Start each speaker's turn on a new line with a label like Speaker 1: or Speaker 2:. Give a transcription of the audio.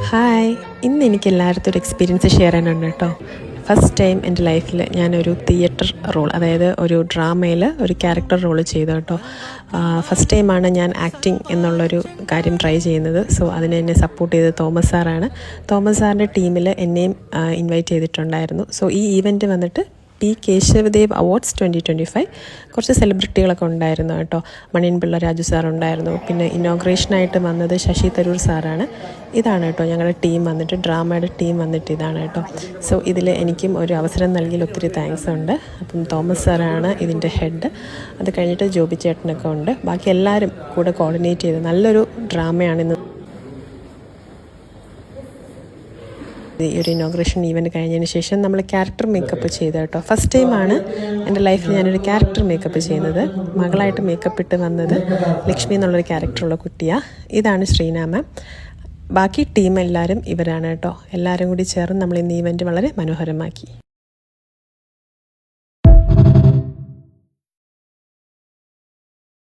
Speaker 1: Hi, ഇന്ന് എനിക്ക് എല്ലായിടത്തും ഒരു എക്സ്പീരിയൻസ് ഷെയർ ചെയ്യാനുണ്ട് കേട്ടോ. ഫസ്റ്റ് ടൈം എൻ്റെ ലൈഫിൽ ഞാനൊരു തിയേറ്റർ റോൾ, അതായത് ഒരു ഡ്രാമയിൽ ഒരു ക്യാരക്ടർ റോൾ ചെയ്തു കേട്ടോ. ഫസ്റ്റ് ടൈമാണ് ഞാൻ ആക്ടിങ് എന്നുള്ളൊരു കാര്യം ട്രൈ ചെയ്യുന്നത്. സോ അതിനെ എന്നെ സപ്പോർട്ട് ചെയ്തത് തോമസ് സാറാണ്. തോമസ് സാറിൻ്റെ ടീമിൽ എന്നെയും ഇൻവൈറ്റ് ചെയ്തിട്ടുണ്ടായിരുന്നു. സോ ഈ ഈവൻറ്റ് വന്നിട്ട് പി കേശവദേവ് അവാർഡ്സ് 2025 കുറച്ച് സെലിബ്രിറ്റികളൊക്കെ ഉണ്ടായിരുന്നു കേട്ടോ. മണിയൻ പിള്ള രാജു സാറുണ്ടായിരുന്നു. പിന്നെ ഇനോഗ്രേഷനായിട്ട് വന്നത് ശശി തരൂർ സാറാണ്. ഇതാണ് കേട്ടോ ഞങ്ങളുടെ ടീം വന്നിട്ട്, ഡ്രാമയുടെ ടീം വന്നിട്ട് ഇതാണ് കേട്ടോ. സോ ഇതിൽ എനിക്കും ഒരു അവസരം നൽകിയതിൽ ഒത്തിരി താങ്ക്സ് ഉണ്ട്. അപ്പം തോമസ് സാറാണ് ഇതിൻ്റെ ഹെഡ്. അത് കഴിഞ്ഞിട്ട് ജോബി ചേട്ടനൊക്കെ ഉണ്ട്. ബാക്കി എല്ലാവരും കൂടെ കോർഡിനേറ്റ് ചെയ്ത് നല്ലൊരു ഡ്രാമയാണിന്ന്. ഈ ഒരു ഇനോഗ്രേഷൻ ഈവൻറ്റ് കഴിഞ്ഞതിന് ശേഷം നമ്മൾ ക്യാരക്ടർ മേക്കപ്പ് ചെയ്ത് കേട്ടോ. ഫസ്റ്റ് ടൈമാണ് എൻ്റെ ലൈഫിൽ ഞാനൊരു ക്യാരക്ടർ മേക്കപ്പ് ചെയ്യുന്നത്. മകളായിട്ട് മേക്കപ്പ് ഇട്ട് വന്നത് ലക്ഷ്മി എന്നുള്ളൊരു ക്യാരക്ടറുള്ള കുട്ടിയാണ്. ഇതാണ് ശ്രീന മാം. ബാക്കി ടീം എല്ലാവരും ഇവരാണ് കേട്ടോ. എല്ലാവരും കൂടി ചേർന്ന് നമ്മൾ ഇന്ന് ഈവൻറ്റ് വളരെ മനോഹരമാക്കി.